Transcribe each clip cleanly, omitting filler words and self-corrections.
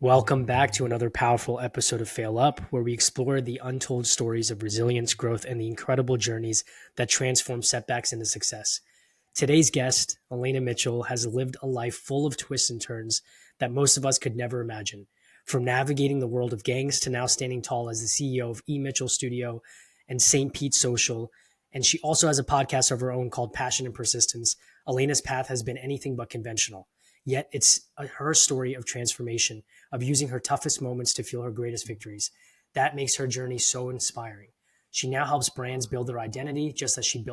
Welcome back to another powerful episode of Fail Up, where we explore the untold stories of resilience, growth, and the incredible journeys that transform setbacks into success. Today's guest, Elaina Mitchell, has lived a life full of twists and turns that most of us could never imagine. From navigating the world of gangs to now standing tall as the CEO of E. Mitchell Studio and St. Pete Social. And she also has a podcast of her own called Passion and Persistence. Elaina's path has been anything but conventional. Yet it's her story of transformation, of using her toughest moments to fuel her greatest victories. That makes her journey so inspiring. She now helps brands build their identity just as she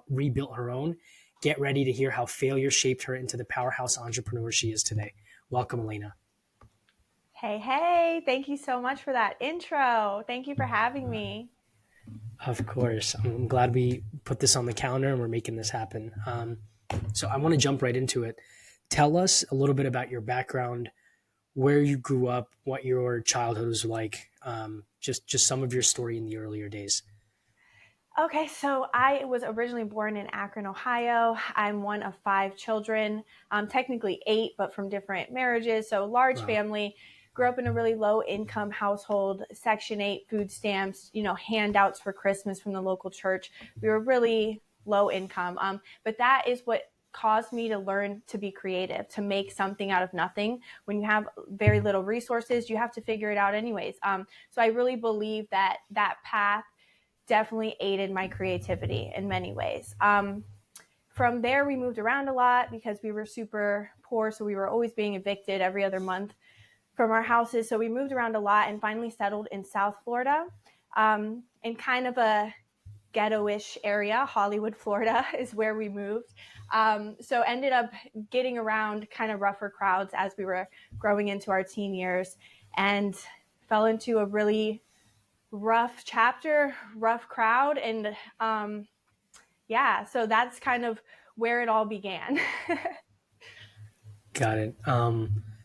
rebuilt her own. Get ready to hear how failure shaped her into the powerhouse entrepreneur she is today. Welcome, Elena. Hey, thank you so much for that intro. Thank you for having me. Of course. I'm glad we put this on the calendar and we're making this happen. So I want to jump right into it. Tell us a little bit about your background, where you grew up, what your childhood was like, just some of your story in the earlier days. Okay, so I was originally born in Akron, Ohio. I'm one of 5 children, technically 8, but from different marriages. So large Wow. family. Grew up in a really low income household, Section 8 food stamps, handouts for Christmas from the local church. We were really low income. But that is what caused me to learn to be creative, to make something out of nothing. When you have very little resources, you have to figure it out anyways. So I really believe that path definitely aided my creativity in many ways. From there, we moved around a lot because we were super poor. So we were always being evicted every other month from our houses. So we moved around a lot and finally settled in South Florida, in kind of a ghetto-ish area. Hollywood, Florida is where we moved. So ended up getting around kind of rougher crowds as we were growing into our teen years, and fell into a really rough chapter, rough crowd. And so that's kind of where it all began. Got it.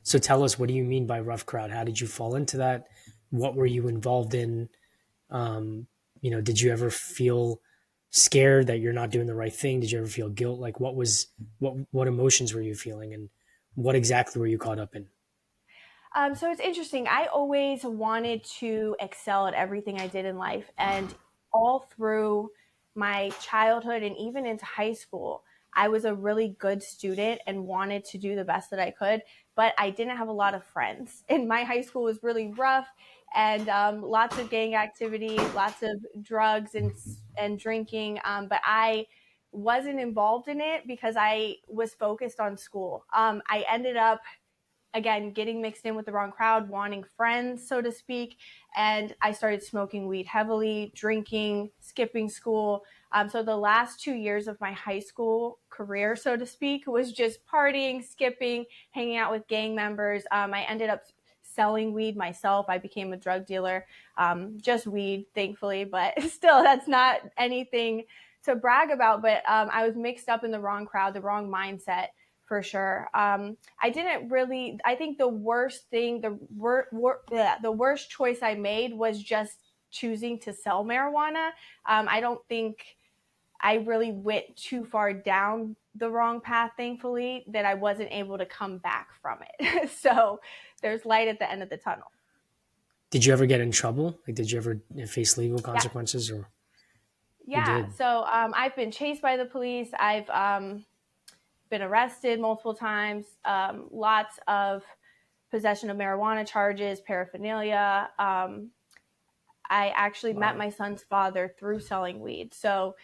So tell us, what do you mean by rough crowd? How did you fall into that? What were you involved in? Did you ever feel scared that you're not doing the right thing? Did you ever feel guilt? Like what emotions were you feeling, and what exactly were you caught up in? So it's interesting. I always wanted to excel at everything I did in life. And all through my childhood and even into high school, I was a really good student and wanted to do the best that I could. But I didn't have a lot of friends. And my high school was really rough, and lots of gang activity, lots of drugs and drinking. But I wasn't involved in it because I was focused on school. I ended up again getting mixed in with the wrong crowd, wanting friends, so to speak. And I started smoking weed heavily, drinking, skipping school. So the last 2 years of my high school career, so to speak, was just partying, skipping, hanging out with gang members. I ended up selling weed myself. I became a drug dealer, just weed, thankfully, but still, that's not anything to brag about. But I was mixed up in the wrong crowd, the wrong mindset, for sure. I didn't really, I think the worst thing, the worst choice I made was just choosing to sell marijuana. I don't think I really went too far down the wrong path, thankfully, that I wasn't able to come back from it. So there's light at the end of the tunnel. Did you ever get in trouble? Like, did you ever face legal Yeah. consequences, or you Yeah. did? So I've been chased by the police. I've been arrested multiple times, lots of possession of marijuana charges, paraphernalia. I actually met Wow. my son's father through selling weed. So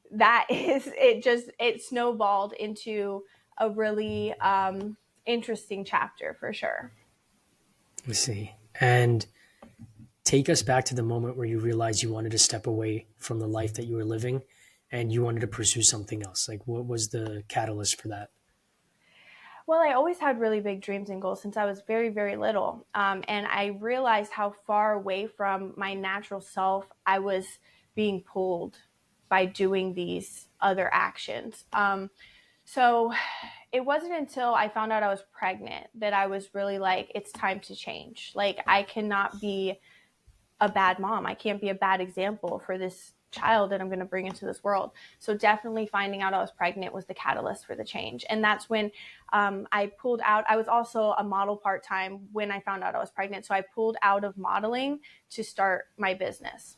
it snowballed into a really interesting chapter for sure. Let's see. And take us back to the moment where you realized you wanted to step away from the life that you were living and you wanted to pursue something else. Like, what was the catalyst for that? Well, I always had really big dreams and goals since I was very, very little. And I realized how far away from my natural self I was being pulled by doing these other actions. So it wasn't until I found out I was pregnant that I was really like, it's time to change. Like, I cannot be a bad mom. I can't be a bad example for this child that I'm going to bring into this world. So definitely finding out I was pregnant was the catalyst for the change. And that's when I pulled out. I was also a model part-time when I found out I was pregnant. So I pulled out of modeling to start my business.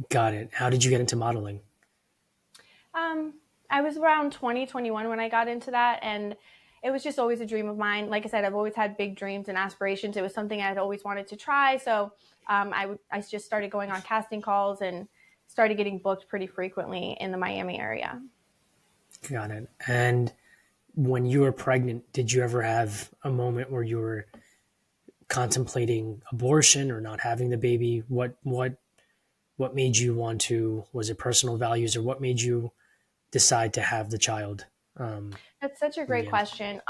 Got it. How did you get into modeling? Um, I was around 2021 when I got into that. And it was just always a dream of mine. Like I said, I've always had big dreams and aspirations. It was something I'd always wanted to try. So I just started going on casting calls and started getting booked pretty frequently in the Miami area. Got it. And when you were pregnant, did you ever have a moment where you were contemplating abortion or not having the baby? What made you want to? Was it personal values, or what made you decide to have the child? Um, That's such a in great the end, question.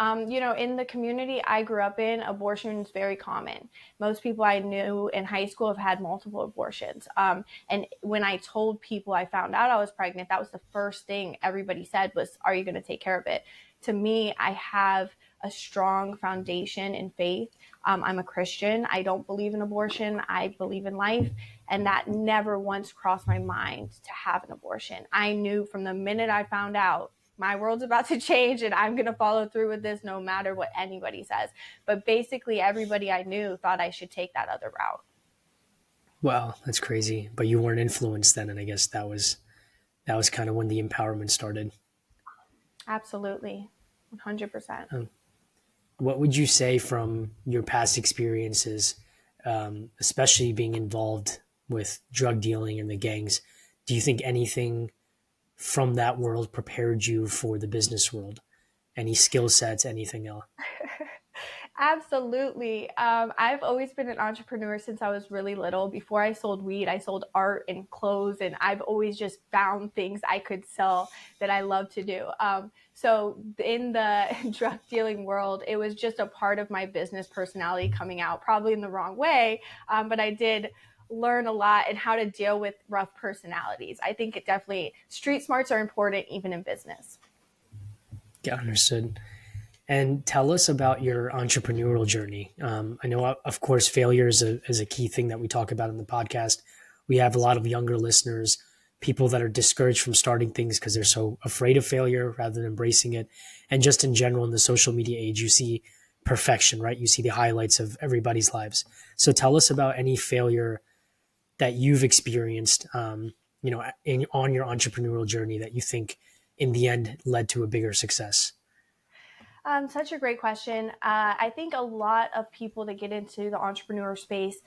In the community I grew up in, abortion is very common. Most people I knew in high school have had multiple abortions. And when I told people I found out I was pregnant, that was the first thing everybody said was, "Are you going to take care of it?" To me, I have a strong foundation in faith. I'm a Christian. I don't believe in abortion. I believe in life. And that never once crossed my mind to have an abortion. I knew from the minute I found out my world's about to change and I'm going to follow through with this no matter what anybody says. But basically, everybody I knew thought I should take that other route. wow, that's crazy. But you weren't influenced then, and I guess that was kind of when the empowerment started. Absolutely. 100%. Um, what would you say from your past experiences, especially being involved with drug dealing and the gangs? Do you think anything from that world prepared you for the business world? Any skill sets, anything else? Absolutely. I've always been an entrepreneur since I was really little. Before I sold weed, I sold art and clothes, and I've always just found things I could sell that I love to do. So in the drug dealing world, it was just a part of my business personality coming out, probably in the wrong way, but I did learn a lot and how to deal with rough personalities. I think it definitely street smarts are important even in business. Yeah, understood. And tell us about your entrepreneurial journey. I know, of course, failure is a key thing that we talk about in the podcast. We have a lot of younger listeners, people that are discouraged from starting things because they're so afraid of failure rather than embracing it. And just in general, in the social media age, you see perfection, right? You see the highlights of everybody's lives. So tell us about any failure that you've experienced, on your entrepreneurial journey that you think in the end led to a bigger success. Such a great question. I think a lot of people that get into the entrepreneur space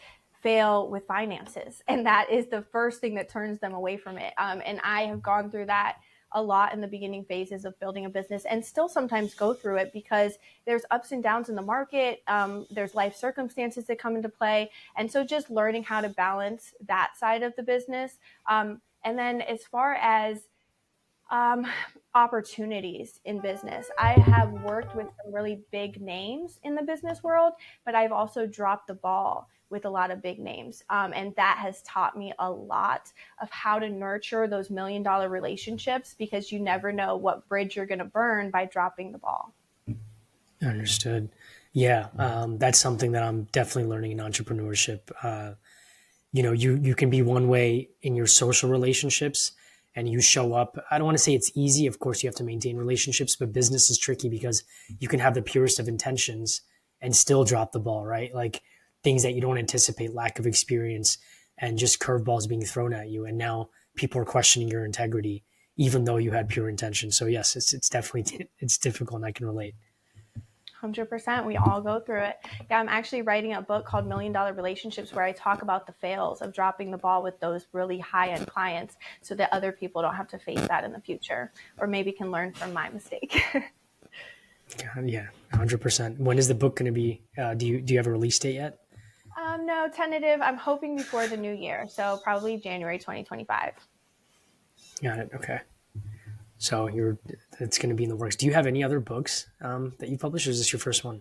fail with finances, and that is the first thing that turns them away from it. And I have gone through that a lot in the beginning phases of building a business and still sometimes go through it because there's ups and downs in the market. There's life circumstances that come into play. And so just learning how to balance that side of the business. And then as far as um, opportunities in business. I have worked with some really big names in the business world, but I've also dropped the ball with a lot of big names. And that has taught me a lot of how to nurture those $1 million relationships because you never know what bridge you're going to burn by dropping the ball. Understood. Yeah, that's something that I'm definitely learning in entrepreneurship. You can be one way in your social relationships, and you show up. I don't want to say it's easy. Of course, you have to maintain relationships, but business is tricky because you can have the purest of intentions and still drop the ball, right? Like things that you don't anticipate, lack of experience, and just curveballs being thrown at you, and now people are questioning your integrity, even though you had pure intention. So yes, it's definitely it's difficult, and I can relate. 100%. We all go through it. Yeah, I'm actually writing a book called $1 Million Relationships where I talk about the fails of dropping the ball with those really high end clients so that other people don't have to face that in the future or maybe can learn from my mistake. Yeah, 100%. When is the book going to be? Do you have a release date yet? No, tentative. I'm hoping before the new year. So probably January 2025. Got it. Okay. So it's going to be in the works. Do you have any other books that you published, or is this your first one?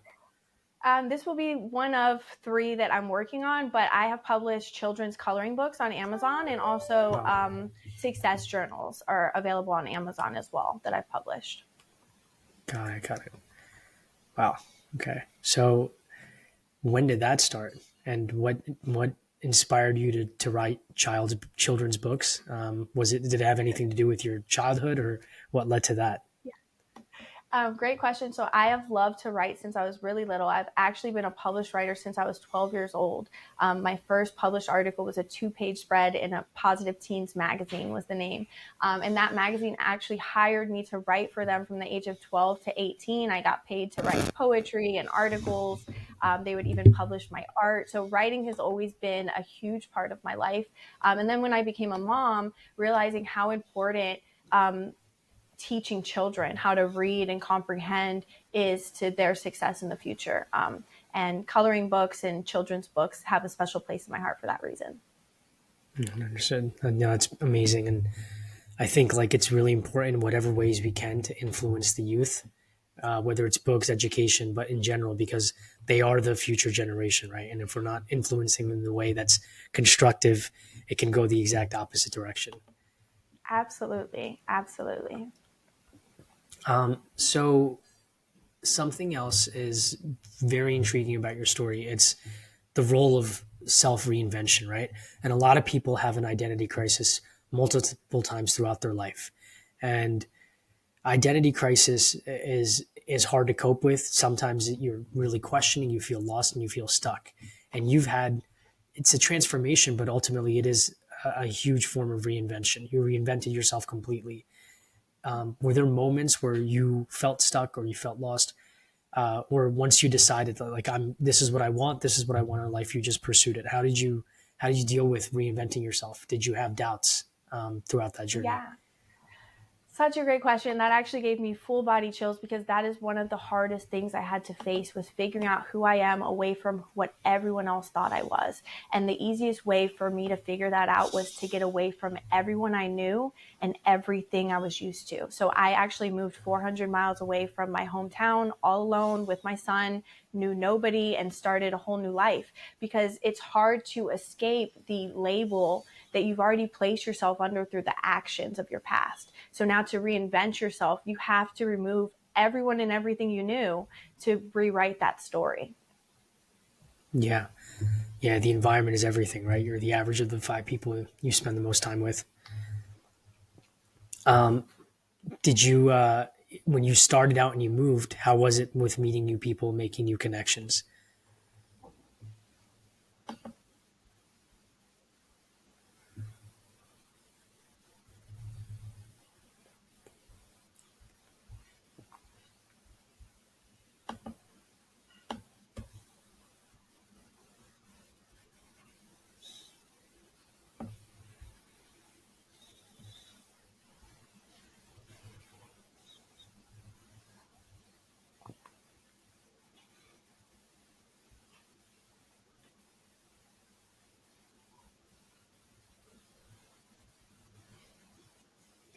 This will be one of 3 that I'm working on, but I have published children's coloring books on Amazon and also Wow. success journals are available on Amazon as well that I've published. Got it. Got it. Wow. Okay. So when did that start? And what inspired you to write children's books? Did it have anything to do with your childhood, or what led to that? Great question. So I have loved to write since I was really little. I've actually been a published writer since I was 12 years old. My first published article was a 2-page spread in a Positive Teens magazine was the name. And that magazine actually hired me to write for them from the age of 12 to 18. I got paid to write poetry and articles. They would even publish my art. So writing has always been a huge part of my life. And then when I became a mom, realizing how important teaching children how to read and comprehend is to their success in the future. And coloring books and children's books have a special place in my heart for that reason. Understood. No, it's amazing, and I think like it's really important in whatever ways we can to influence the youth, whether it's books, education, but in general, because they are the future generation, right? And if we're not influencing them in the way that's constructive, it can go the exact opposite direction. Absolutely. Absolutely. So something else is very intriguing about your story. It's the role of self reinvention, right? And a lot of people have an identity crisis multiple times throughout their life. And identity crisis is hard to cope with. Sometimes you're really questioning, you feel lost, and you feel stuck. And it's a transformation, but ultimately it is a huge form of reinvention. You reinvented yourself completely. Were there moments where you felt stuck or you felt lost, or once you decided that, like, this is what I want, this is what I want in life, you just pursued it? How did you deal with reinventing yourself? Did you have doubts throughout that journey? Yeah. Such a great question. That actually gave me full body chills because that is one of the hardest things I had to face was figuring out who I am away from what everyone else thought I was. And the easiest way for me to figure that out was to get away from everyone I knew and everything I was used to. So I actually moved 400 miles away from my hometown all alone with my son, knew nobody, and started a whole new life because it's hard to escape the label that you've already placed yourself under through the actions of your past. So now to reinvent yourself, you have to remove everyone and everything you knew to rewrite that story. Yeah. Yeah, the environment is everything, right? You're the average of the 5 people you spend the most time with. Did you, when you started out and you moved, how was it with meeting new people, making new connections?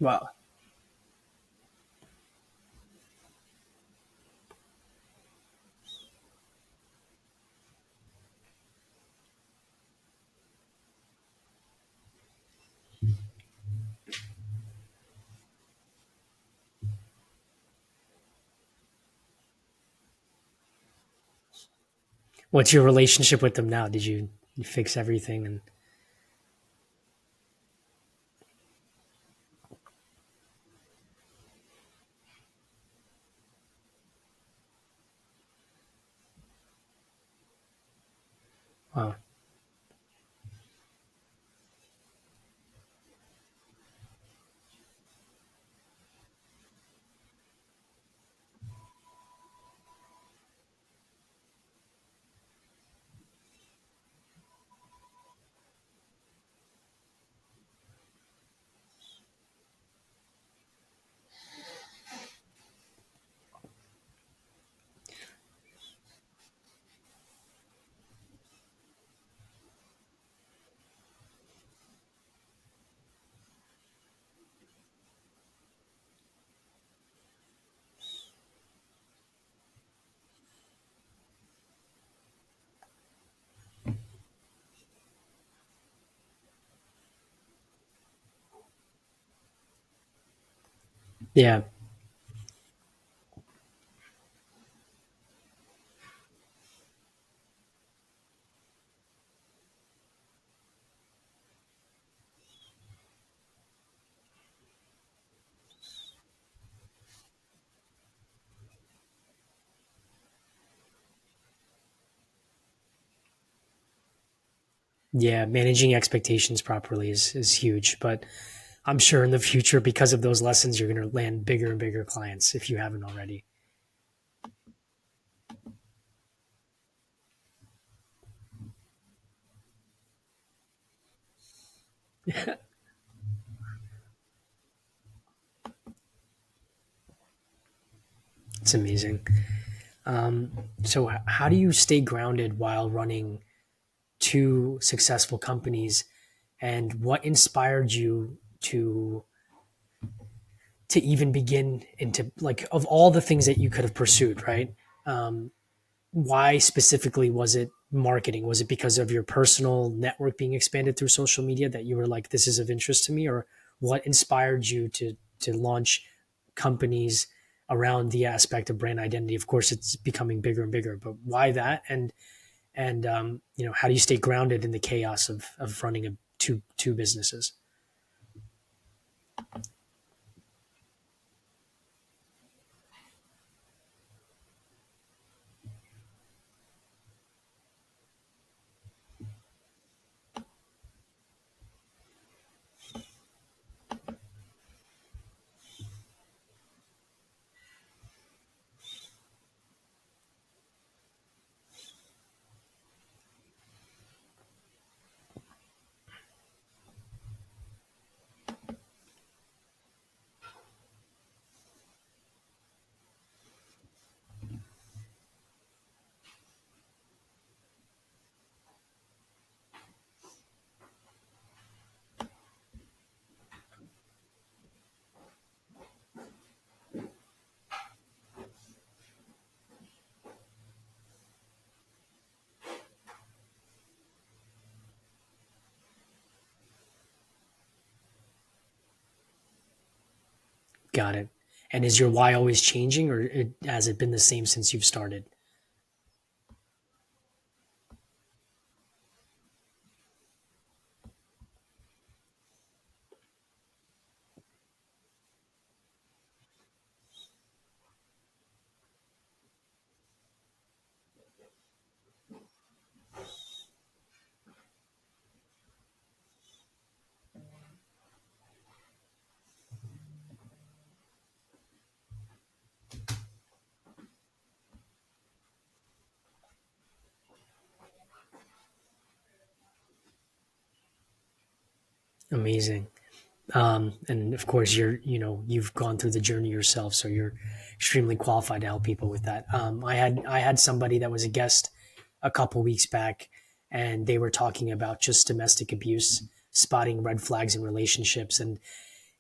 Wow. What's your relationship with them now? Did you fix everything? And wow. Yeah. Yeah, managing expectations properly is huge. But I'm sure in the future, because of those lessons, you're going to land bigger and bigger clients if you haven't already. It's amazing. Um, so, how do you stay grounded while running two successful companies? And what inspired you to even begin into, like, of all the things that you could have pursued, right? Um, why specifically was it marketing? Was it because of your personal network being expanded through social media that you were like, this is of interest to me? Or what inspired you to launch companies around the aspect of brand identity? Of course, it's becoming bigger and bigger, but why that? And how do you stay grounded in the chaos of running two businesses? Got it. And is your why always changing, or has it been the same since you've started? Amazing. And of course, you've gone through the journey yourself, so you're extremely qualified to help people with that. I had somebody that was a guest a couple weeks back, and they were talking about just domestic abuse, spotting red flags in relationships, and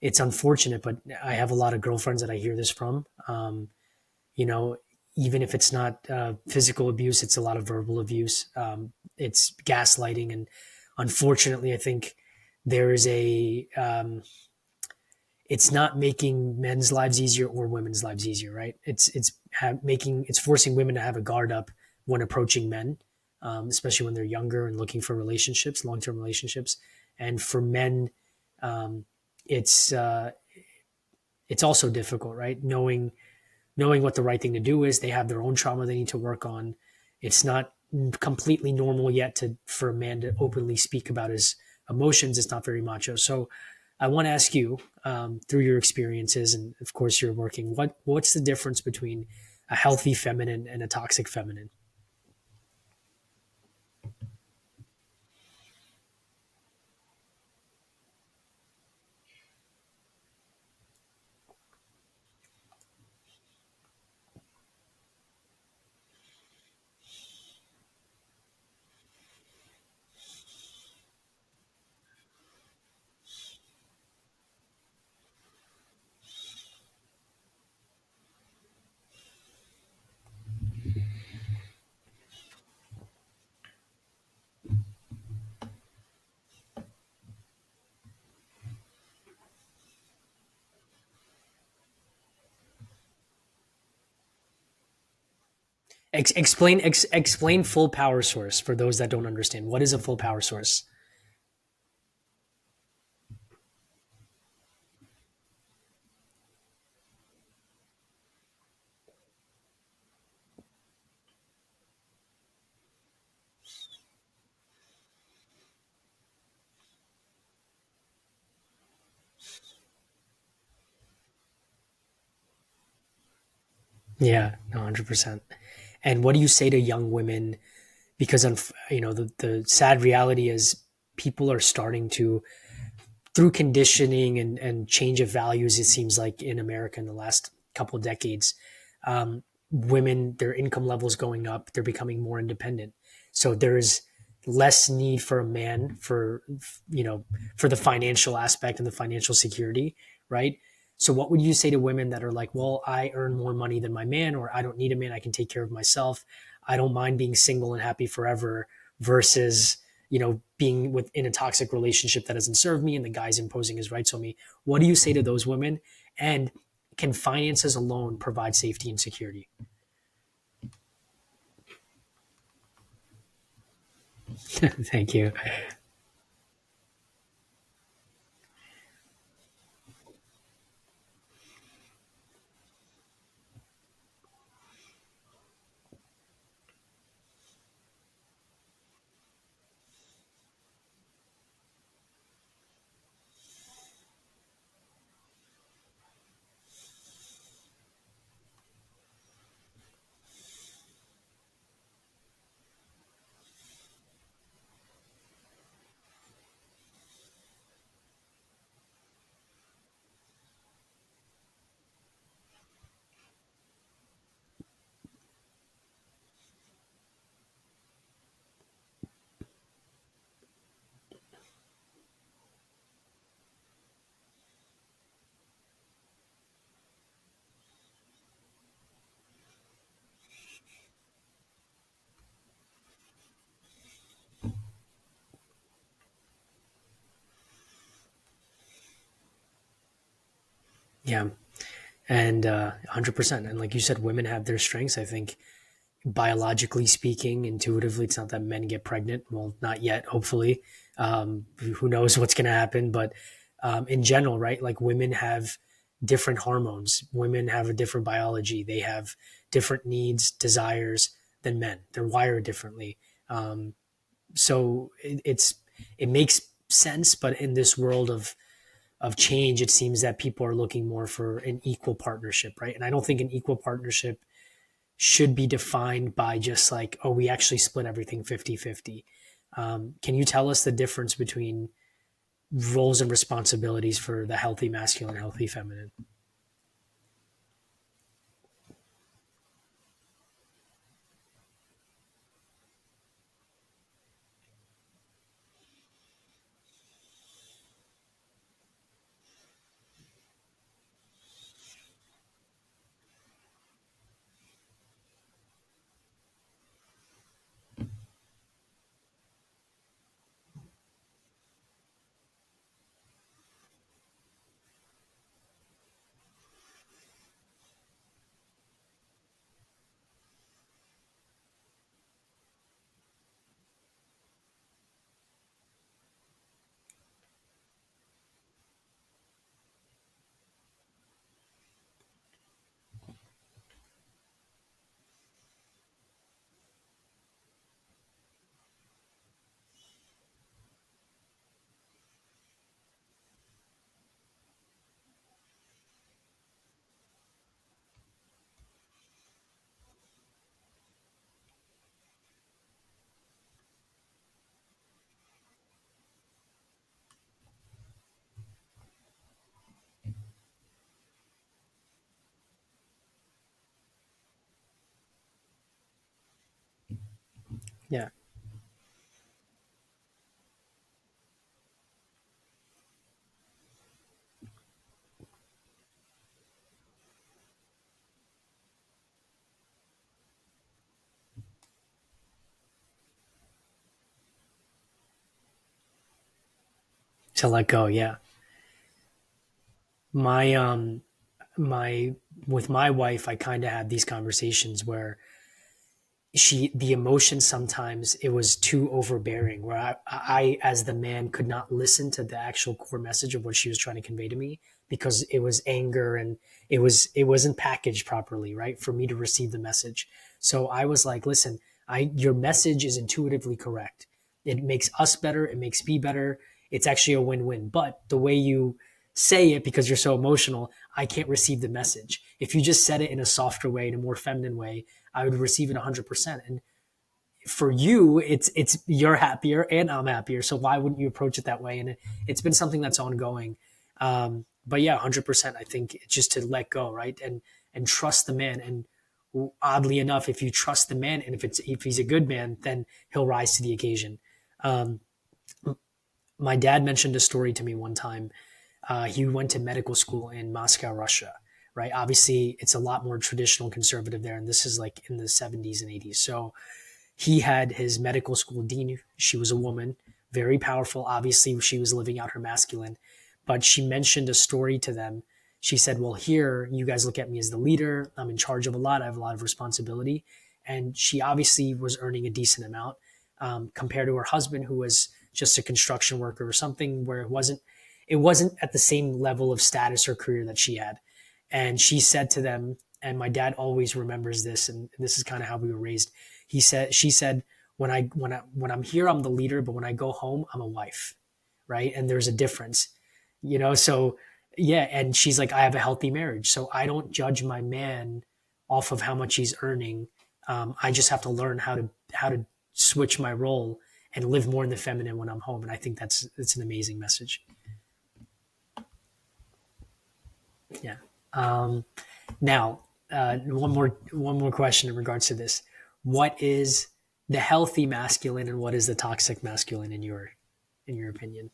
it's unfortunate, but I have a lot of girlfriends that I hear this from. You know, even if it's not physical abuse, it's a lot of verbal abuse. It's gaslighting, and unfortunately, I think there is a it's not making men's lives easier or women's lives easier, right? It's forcing women to have a guard up when approaching men, especially when they're younger and looking for relationships, long term relationships. And for men, um, it's uh, it's also difficult, right? Knowing what the right thing to do is. They have their own trauma they need to work on. It's not completely normal yet for a man to openly speak about his emotions. It's not very macho. So I want to ask you, through your experiences, and of course you're working, what's the difference between a healthy feminine and a toxic feminine? Explain full power source for those that don't understand. What is a full power source? Yeah, no, 100%. And what do you say to young women? Because the sad reality is people are starting to, through conditioning and change of values, it seems like in America in the last couple of decades, women, their income levels going up, they're becoming more independent. So there's less need for a man you know, for the financial aspect and the financial security, right? So what would you say to women that are like, well, I earn more money than my man, or I don't need a man, I can take care of myself. I don't mind being single and happy forever versus, being within a toxic relationship that doesn't serve me and the guy's imposing his rights on me. What do you say to those women? And can finances alone provide safety and security? Thank you. Yeah. And 100%. And like you said, women have their strengths. I think biologically speaking, intuitively, it's not that men get pregnant. Well, not yet, hopefully. Who knows what's going to happen? But in general, right? Like women have different hormones. Women have a different biology. They have different needs, desires than men. They're wired differently. So it makes sense. But in this world of change, it seems that people are looking more for an equal partnership, right? And I don't think an equal partnership should be defined by just like, oh, we actually split everything 50-50. Can you tell us the difference between roles and responsibilities for the healthy masculine, healthy feminine? Yeah. To let go. Yeah. My, my, with my wife, I kind of had these conversations where the emotion, sometimes it was too overbearing, where I as the man could not listen to the actual core message of what she was trying to convey to me, because it was anger and it wasn't packaged properly, right, for me to receive the message. So I was like, listen, I your message is intuitively correct. It makes us better, it makes me better, it's actually a win-win. But the way say it because you're so emotional, I can't receive the message. If you just said it in a softer way, in a more feminine way, I would receive it 100%. And for you, it's you're happier and I'm happier. So why wouldn't you approach it that way? And it's been something that's ongoing. But yeah, 100%. I think it's just to let go, right, and trust the man. And oddly enough, if you trust the man, and if he's a good man, then he'll rise to the occasion. Um, my dad mentioned a story to me one time. He went to medical school in Moscow, Russia. Right. Obviously, it's a lot more traditional conservative there, and this is like in the 70s and 80s. So he had his medical school dean. She was a woman, very powerful. Obviously, she was living out her masculine, but she mentioned a story to them. She said, well, here, you guys look at me as the leader. I'm in charge of a lot. I have a lot of responsibility. And she obviously was earning a decent amount compared to her husband, who was just a construction worker or something, where it wasn't at the same level of status or career that she had. And she said to them, and my dad always remembers this, and this is kind of how we were raised. She said, when I'm here, I'm the leader, but when I go home, I'm a wife, right? And there's a difference, So yeah, and she's like, I have a healthy marriage, so I don't judge my man off of how much he's earning. I just have to learn how to switch my role and live more in the feminine when I'm home. And I think that's an amazing message. Yeah. Um, Now, one more question in regards to this. What is the healthy masculine and what is the toxic masculine in your opinion?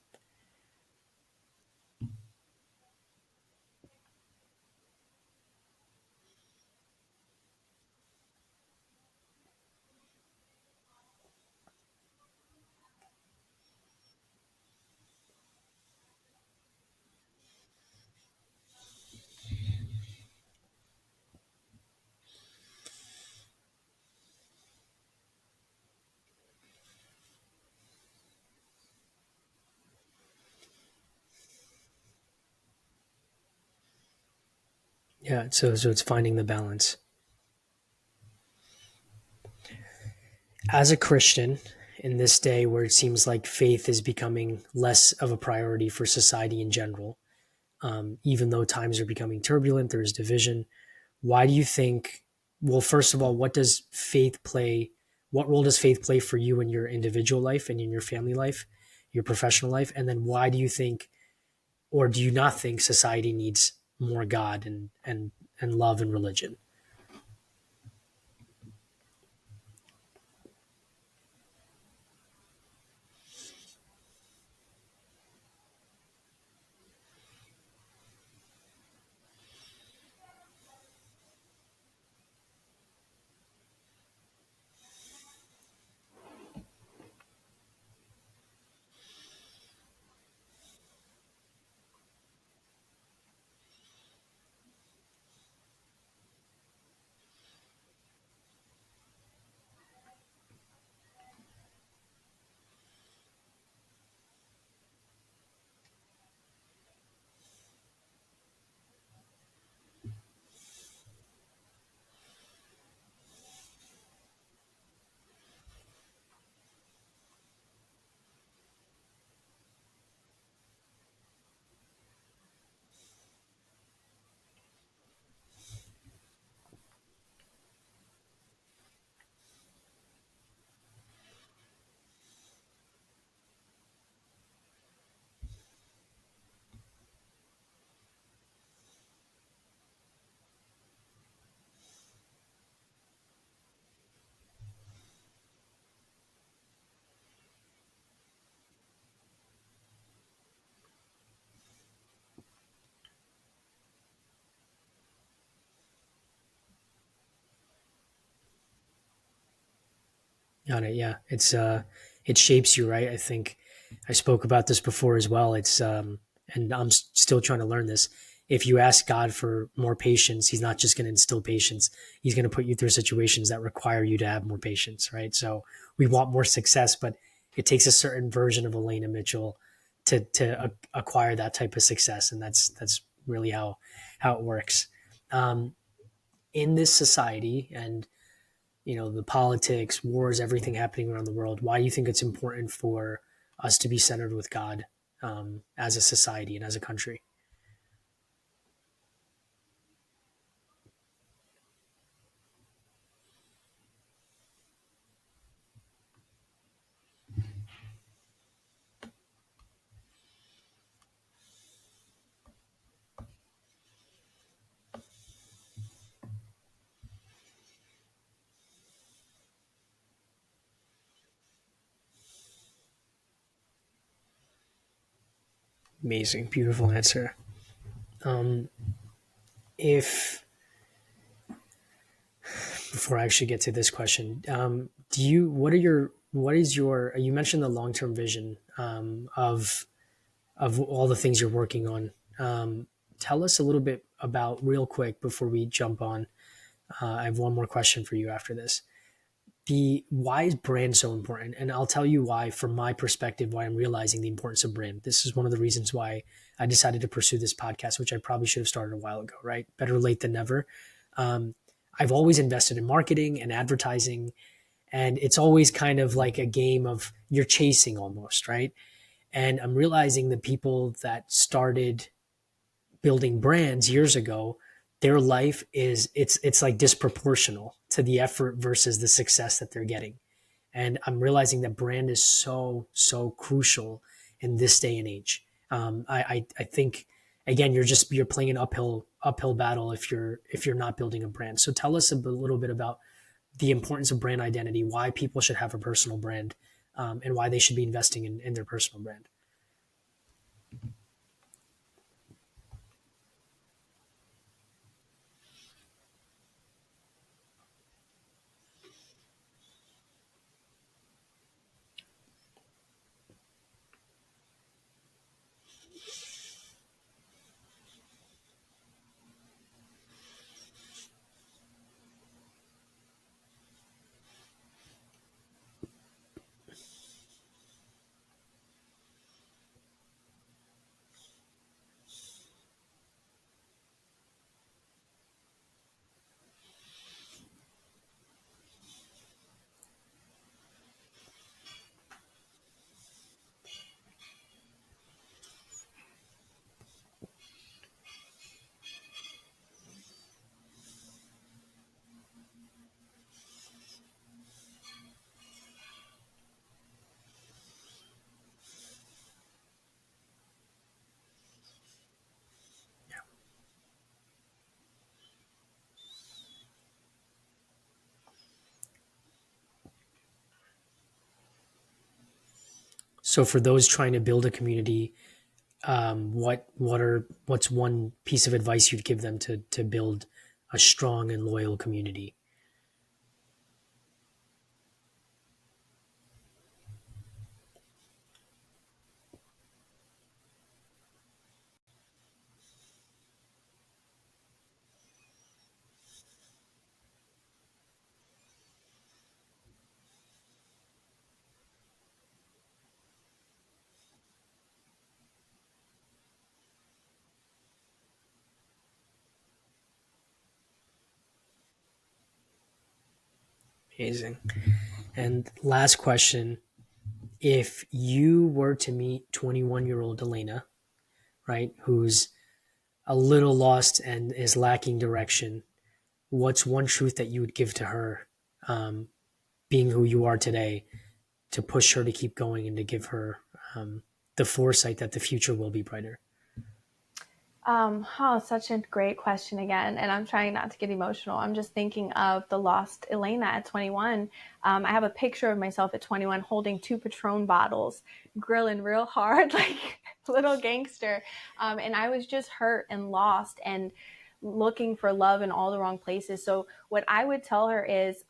Yeah, so it's finding the balance. As a Christian in this day where it seems like faith is becoming less of a priority for society in general, even though times are becoming turbulent, there is division. Why do you think? Well, first of all, what does faith play? What role does faith play for you in your individual life and in your family life, your professional life? And then why do you think, or do you not think, society needs more God and love and religion? Got it. Yeah, it shapes you, right? I think I spoke about this before as well. And I'm still trying to learn this. If you ask God for more patience, He's not just going to instill patience. He's going to put you through situations that require you to have more patience, right? So we want more success, but it takes a certain version of Elaina Mitchell to acquire that type of success, and that's really how it works. Um, in this society, and the politics, wars, everything happening around the world, why do you think it's important for us to be centered with God, as a society and as a country? Amazing, beautiful answer. Um, if Before I actually get to this question, what is your, you mentioned the long term vision of all the things you're working on. Tell us a little bit about, real quick, before we jump on. I have one more question for you after this. The Why is brand so important? And I'll tell you why, from my perspective, why I'm realizing the importance of brand. This is one of the reasons why I decided to pursue this podcast, which I probably should have started a while ago, right? Better late than never. Um, I've always invested in marketing and advertising, and it's always kind of like a game of you're chasing almost, right? And I'm realizing the people that started building brands years ago, their life is it's like disproportional to the effort versus the success that they're getting. And I'm realizing that brand is so crucial in this day and age. I think, again, you're playing an uphill battle if you're not building a brand. So tell us little bit about the importance of brand identity, why people should have a personal brand, and why they should be investing in their personal brand. So for those trying to build a community, what's one piece of advice you'd give them to build a strong and loyal community? Amazing. And last question: if you were to meet 21-year-old Elena, right, who's a little lost and is lacking direction, what's one truth that you would give to her, um, being who you are today, to push her to keep going and to give her the foresight that the future will be brighter? Such a great question again. And I'm trying not to get emotional. I'm just thinking of the lost Elena at 21. I have a picture of myself at 21 holding two Patron bottles, grilling real hard, like little gangster. And I was just hurt and lost and looking for love in all the wrong places. So what I would tell her is,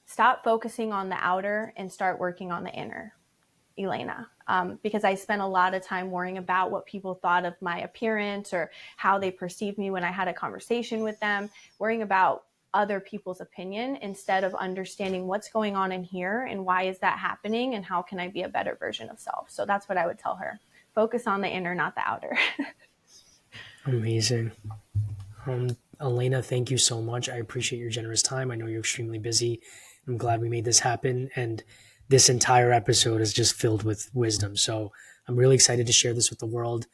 stop focusing on the outer and start working on the inner, Elena. Because I spent a lot of time worrying about what people thought of my appearance or how they perceived me when I had a conversation with them, worrying about other people's opinion instead of understanding what's going on in here and why is that happening and how can I be a better version of self. So that's what I would tell her. Focus on the inner, not the outer. Amazing. Elena, thank you so much. I appreciate your generous time. I know you're extremely busy. I'm glad we made this happen. And this entire episode is just filled with wisdom. So I'm really excited to share this with the world.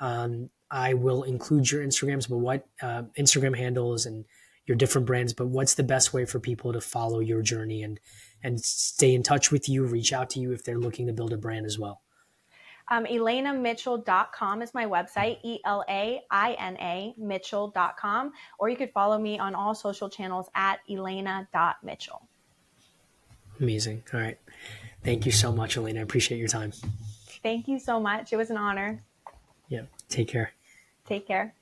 I will include your Instagrams, but what Instagram handles and your different brands, but what's the best way for people to follow your journey and stay in touch with you, reach out to you if they're looking to build a brand as well? ElainaMitchell.com is my website, ELAINA Mitchell.com, or you could follow me on all social channels at Elaina.Mitchell. Amazing. All right. Thank you so much, Elena. I appreciate your time. Thank you so much. It was an honor. Yeah. Take care. Take care.